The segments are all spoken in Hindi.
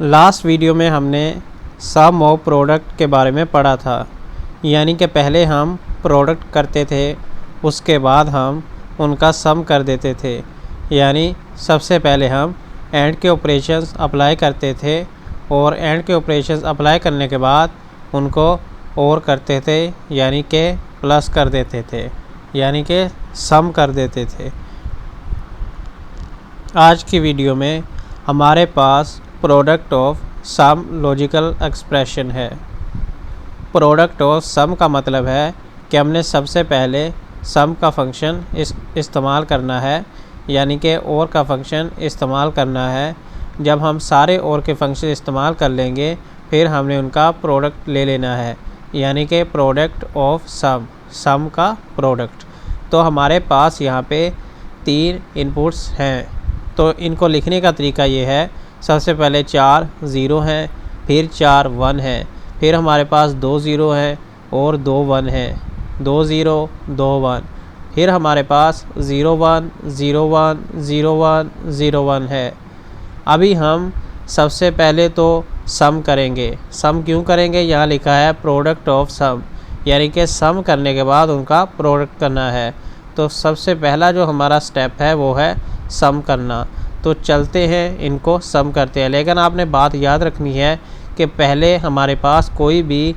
लास्ट वीडियो में हमने सम ऑफ प्रोडक्ट के बारे में पढ़ा था, यानी कि पहले हम प्रोडक्ट करते थे, उसके बाद हम उनका सम कर देते थे। यानी सबसे पहले हम एंड के ऑपरेशंस अप्लाई करते थे और एंड के ऑपरेशंस अप्लाई करने के बाद उनको और करते थे, यानी कि प्लस कर देते थे, यानी कि सम कर देते थे। आज की वीडियो में हमारे पास product of sum logical expression है। प्रोडक्ट ऑफ सम का मतलब है कि हमने सबसे पहले सम का फंक्शन इस्तेमाल करना है, यानी कि और का फंक्शन इस्तेमाल करना है। जब हम सारे और के फंक्शन इस्तेमाल कर लेंगे फिर हमने उनका प्रोडक्ट ले लेना है, यानी कि प्रोडक्ट ऑफ सम का प्रोडक्ट। तो हमारे पास यहाँ पे 3 इनपुट्स हैं, तो इनको लिखने का तरीका ये है। सबसे पहले 4 ज़ीरो हैं, फिर 4 1 हैं, फिर हमारे पास 2 ज़ीरो हैं और 2 1 हैं, 2 ज़ीरो 2 1, फिर हमारे पास 0 1 0 1 0 1 0 1 है। अभी हम सबसे पहले तो सम करेंगे। सम क्यों करेंगे? यहाँ लिखा है प्रोडक्ट ऑफ सम, यानी कि सम करने के बाद उनका प्रोडक्ट करना है। तो सबसे पहला जो हमारा स्टेप है वो है सम करना। तो चलते हैं, इनको सम करते हैं। लेकिन आपने बात याद रखनी है कि पहले हमारे पास कोई भी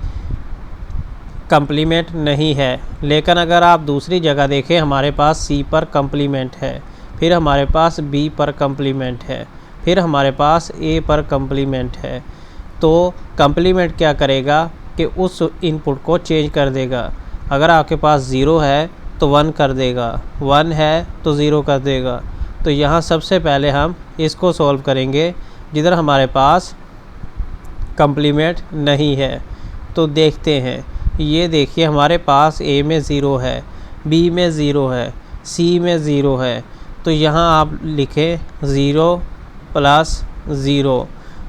कंप्लीमेंट नहीं है। लेकिन अगर आप दूसरी जगह देखें, हमारे पास सी पर कंप्लीमेंट है, फिर हमारे पास बी पर कंप्लीमेंट है, फिर हमारे पास ए पर कंप्लीमेंट है। तो कंप्लीमेंट क्या करेगा कि उस इनपुट को चेंज कर देगा। अगर आपके पास 0 है तो 1 कर देगा, 1 है तो 0 कर देगा। तो यहाँ सबसे पहले हम इसको सॉल्व करेंगे जिधर हमारे पास कंप्लीमेंट नहीं है। तो देखते हैं, ये देखिए हमारे पास ए में 0 है, बी में 0 है, सी में 0 है। तो यहाँ आप लिखें 0 प्लस 0।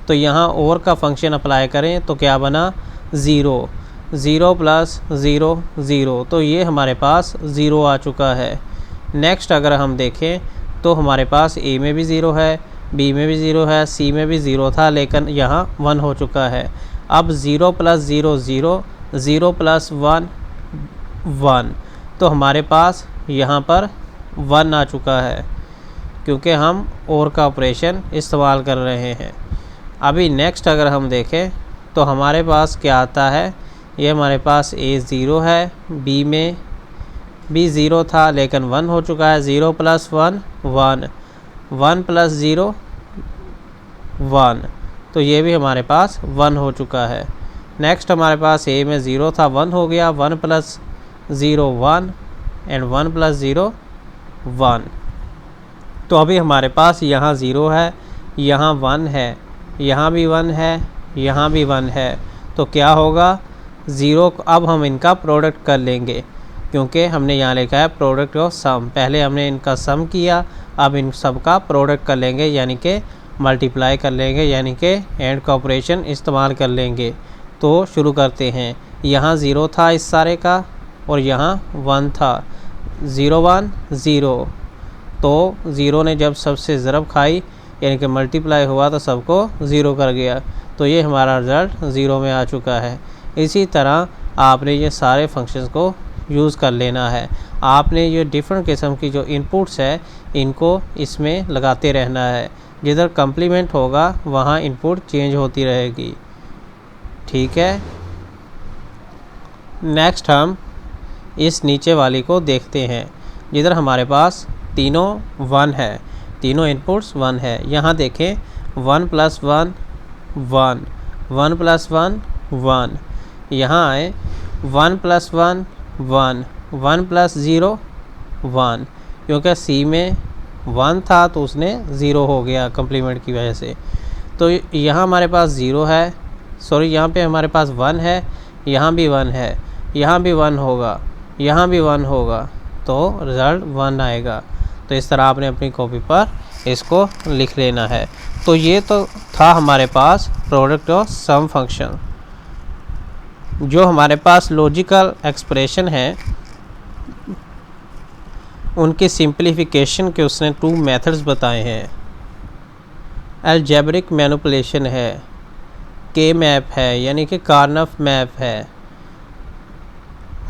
तो यहाँ और का फंक्शन अप्लाई करें तो क्या बना 0, 0 प्लस 0 0। तो ये हमारे पास 0 आ चुका है। नेक्स्ट अगर हम देखें तो हमारे पास ए में भी 0 है, बी में भी 0 है, सी में भी 0 था, लेकिन यहाँ 1 हो चुका है। अब 0 प्लस 0 0, 0 प्लस 1 1। तो हमारे पास यहाँ पर 1 आ चुका है क्योंकि हम और का ऑपरेशन इस्तेमाल कर रहे हैं। अभी नेक्स्ट अगर हम देखें तो हमारे पास क्या आता है, ये हमारे पास ए 0 है, बी में भी 0 था लेकिन 1 हो चुका है। 0 प्लस 1 1, 1 प्लस 0 1। तो ये भी हमारे पास 1 हो चुका है। नेक्स्ट हमारे पास ए में 0 था, 1 हो गया, 1 प्लस 0 1 एंड 1 प्लस 0 1। तो अभी हमारे पास यहाँ 0 है, यहाँ 1 है, यहाँ भी 1 है, यहाँ भी 1 है। तो क्या होगा 0। अब हम इनका प्रोडक्ट कर लेंगे क्योंकि हमने यहाँ लिखा है प्रोडक्ट ऑफ सम। पहले हमने इनका सम किया, अब इन सब का प्रोडक्ट कर लेंगे, यानी कि मल्टीप्लाई कर लेंगे, यानी कि एंड का ऑपरेशन इस्तेमाल कर लेंगे। तो शुरू करते हैं। यहाँ 0 था इस सारे का और यहाँ 1 था, 0 1 0। तो 0 ने जब सबसे ज़रब खाई यानी कि मल्टीप्लाई हुआ तो सबको 0 कर गया। तो ये हमारा रिज़ल्ट 0 में आ चुका है। इसी तरह आपने ये सारे फंक्शंस को यूज़ कर लेना है। आपने ये डिफरेंट किस्म की जो इनपुट्स है इनको इसमें लगाते रहना है। जिधर कंप्लीमेंट होगा वहाँ इनपुट चेंज होती रहेगी, ठीक है। नेक्स्ट हम इस नीचे वाली को देखते हैं जिधर हमारे पास तीनों 1 है, तीनों इनपुट्स 1 है। यहाँ देखें 1 प्लस 1 1, 1 प्लस 1 1। यहाँ आए 1 प्लस 1 1, 1 प्लस 0 1। क्योंकि सी में 1 था तो उसने 0 हो गया कंप्लीमेंट की वजह से। तो यहाँ हमारे पास 0 है, सॉरी यहाँ पे हमारे पास 1 है, यहाँ भी 1 है, यहाँ भी 1 होगा, यहाँ भी 1 होगा, तो रिज़ल्ट 1 आएगा। तो इस तरह आपने अपनी कॉपी पर इसको लिख लेना है। तो ये तो था हमारे पास प्रोडक्ट ऑफ सम फंक्शन। जो हमारे पास लॉजिकल एक्सप्रेशन है उनके सिंप्लीफिकेशन के उसने 2 मेथड्स बताए हैं। अलजेब्रिक मैनिपुलेशन है, के मैप है यानी कि कार्नफ मैप है।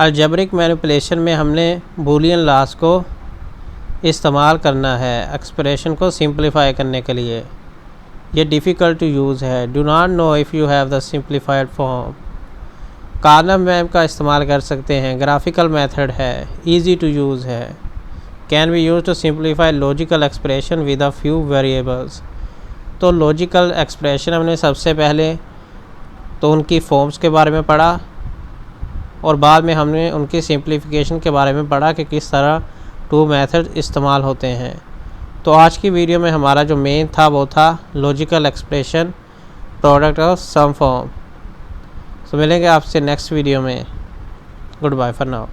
अलजेब्रिक मैनिपुलेशन में हमने बूलियन लॉस को इस्तेमाल करना है एक्सप्रेशन को सिंप्लीफाई करने के लिए। ये डिफ़िकल्ट टू यूज़ है। Do not know if you have the simplified form. Karnaugh map का इस्तेमाल कर सकते हैं, ग्राफिकल मेथड है, इजी टू यूज़ है। Can be use to simplify logical expression with a few variables. तो लॉजिकल एक्सप्रेशन हमने सबसे पहले तो उनकी फॉर्म्स के बारे में पढ़ा और बाद में हमने उनकी सिंप्लीफिकेशन के बारे में पढ़ा कि किस तरह टू मेथड इस्तेमाल होते हैं। तो आज की वीडियो में हमारा जो मेन था वो था logical expression product of sum form. तो मिलेंगे आपसे नेक्स्ट वीडियो में। Good bye for now.